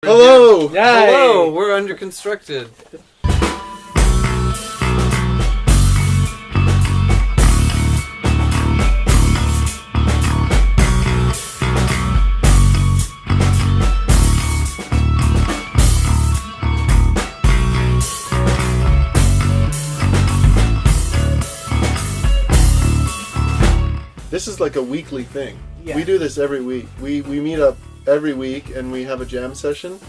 Hello! Yay! Hello, we're under constructed. This is like a weekly thing. Yeah. We do this every week. We meet up every week and we have a jam session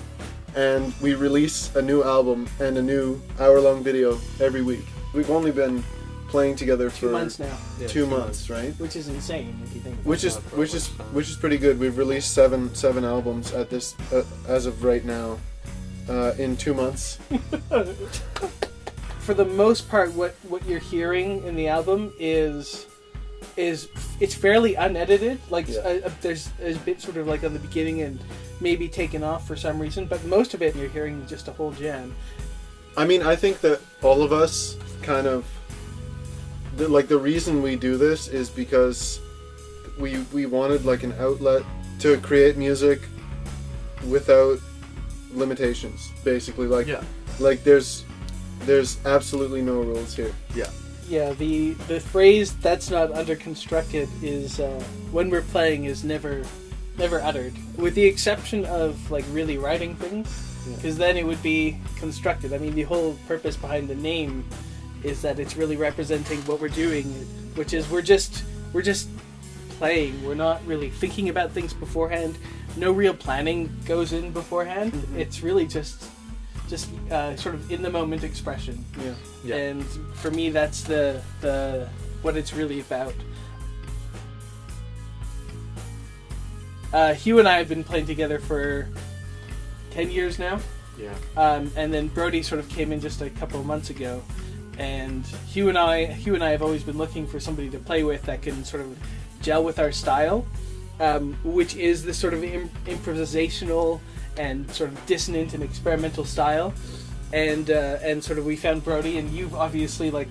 and we release a new album and a new hour-long video every week. We've only been playing together for 2 months now, Yeah, 2 months, right? which is insane if you think. Which is pretty good. We've released seven albums at this as of right now in 2 months. For the most part, what you're hearing in the album is it's fairly unedited. Like there's a bit sort of like on the beginning and maybe taken off for some reason, but most of it you're hearing just a whole jam. I mean, I think that all of us kind of the reason we do this is because we wanted like an outlet to create music without limitations, basically. Like there's absolutely no rules here. Yeah, the phrase "that's not under constructed" is when we're playing is never uttered, with the exception of like really writing things, because then it would be constructed. I mean, the whole purpose behind the name is that it's really representing what we're doing, which is we're just playing. We're not really thinking about things beforehand. No real planning goes in beforehand. Mm-hmm. It's really just sort of in the moment expression. Yeah. And for me, that's the what it's really about. Hugh and I have been playing together for 10 years now. Yeah. And then Brody sort of came in just a couple of months ago, and Hugh and I have always been looking for somebody to play with that can sort of gel with our style, which is this sort of improvisational and sort of dissonant and experimental style, and sort of we found Brody, and you've obviously like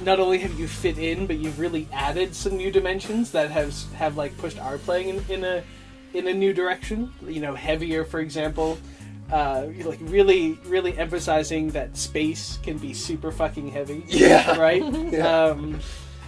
not only have you fit in, but you've really added some new dimensions that have like pushed our playing in a new direction. You know, heavier, for example, like really emphasizing that space can be super fucking heavy. Yeah. Right. Yeah.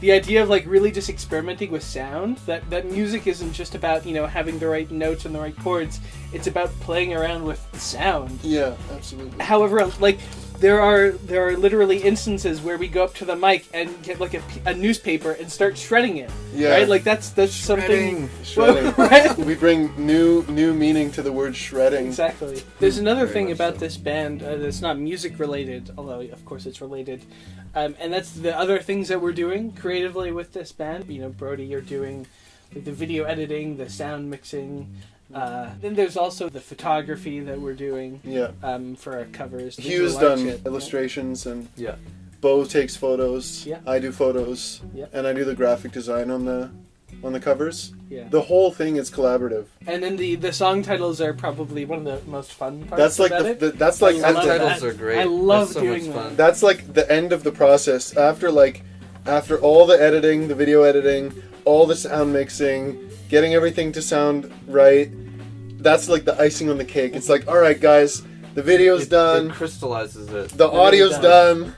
The idea of like really just experimenting with sound, that music isn't just about, you know, having the right notes and the right chords. It's about playing around with sound. Yeah, absolutely. However, like there are literally instances where we go up to the mic and get like a newspaper and start shredding it. Yeah. Right? Like that's something. Shredding. Right? We bring new meaning to the word shredding. Exactly. There's another Very thing much about so. this band that's not music related, although of course it's related, and that's the other things that we're doing creatively with this band. You know, Brody, you're doing like the video editing, the sound mixing. Then there's also the photography that we're doing. Yeah. For our covers. Hugh's visual art done shit. illustrations and Yeah. Bo takes photos. Yeah. I do photos. Yeah. And I do the graphic design on the covers. Yeah. The whole thing is collaborative. And then the song titles are probably one of the most fun parts. That's like about it. that's like I love that. Titles are great. I love That's so doing much that. fun. that's like the end of the process. After all the editing, the video editing, all the sound mixing, getting everything to sound right. That's like the icing on the cake. It's like, all right, guys, the video's done, It crystallizes it. the audio's does. done.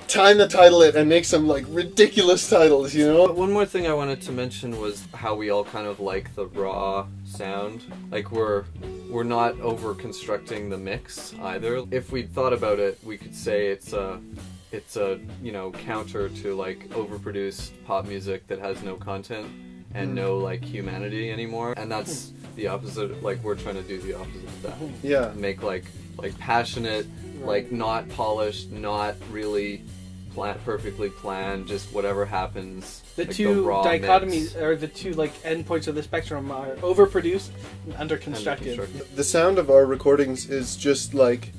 Time to title it and make some like ridiculous titles, you know? But one more thing I wanted to mention was how we all kind of like the raw sound. Like we're not over constructing the mix either. If we'd thought about it, we could say it's a you know, counter to like overproduced pop music that has no content and no like humanity anymore. And that's the opposite. Like we're trying to do the opposite of that. Yeah. Make like passionate, like not polished, not really perfectly planned, just whatever happens. The like two raw dichotomies, mix. or the two like endpoints of the spectrum, are overproduced and underconstructed. Underconstructed. The sound of our recordings is just like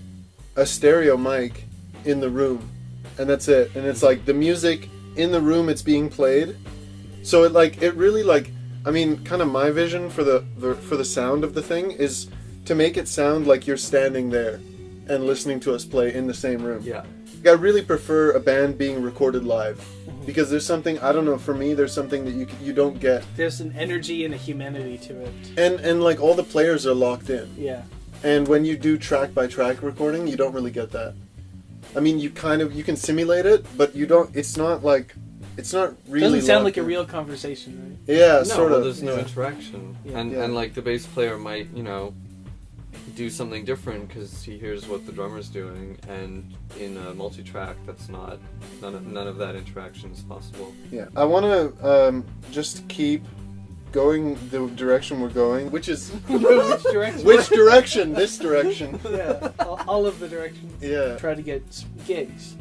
a stereo mic in the room, and that's it. And it's like the music in the room, it's being played. So it really like, I mean, kind of my vision for the sound of the thing is to make it sound like you're standing there and listening to us play in the same room. Yeah. I really prefer a band being recorded live because there's something, I don't know, for me there's something that you don't get. There's an energy and a humanity to it. And like all the players are locked in. Yeah. And when you do track by track recording, you don't really get that. I mean, you can simulate it, but you don't. It's not really. Doesn't sound like locked a in. real conversation, Yeah, No, sort well, of. there's no yeah. interaction, Yeah. and like the bass player might, you know, do something different because he hears what the drummer's doing, and in a multi-track, that's not none of that interaction is possible. Yeah, I want to just keep going the direction we're going, which is right? Which direction? which direction? This direction. Yeah, all of the directions. Yeah. Try to get gigs.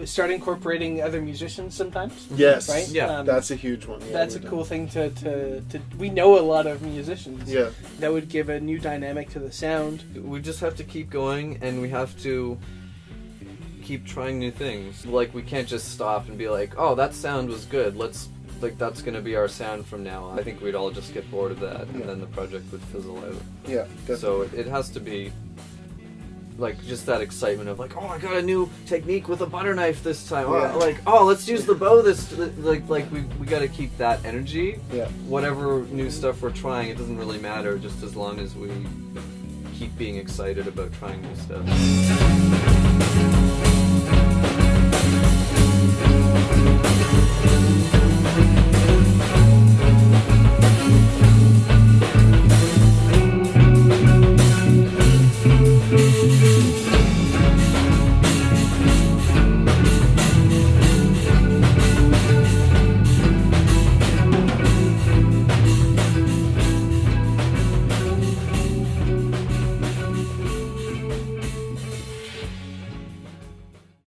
Start incorporating other musicians sometimes. Yes. Right? Yeah. That's a huge one. Yeah, That's a we're cool done. thing to. We know a lot of musicians. Yeah. That would give a new dynamic to the sound. We just have to keep going, and we have to keep trying new things. Like, we can't just stop and be like, oh, that sound was good, that's gonna be our sound from now on. I think we'd all just get bored of that, and Yeah. then the project would fizzle out. Yeah. Definitely. So it has to be like just that excitement of like, oh, I got a new technique with a butter knife this time. Yeah. Oh, like, oh, let's use the bow this like we got to keep that energy. Yeah. Whatever new stuff we're trying, it doesn't really matter, just as long as we keep being excited about trying new stuff.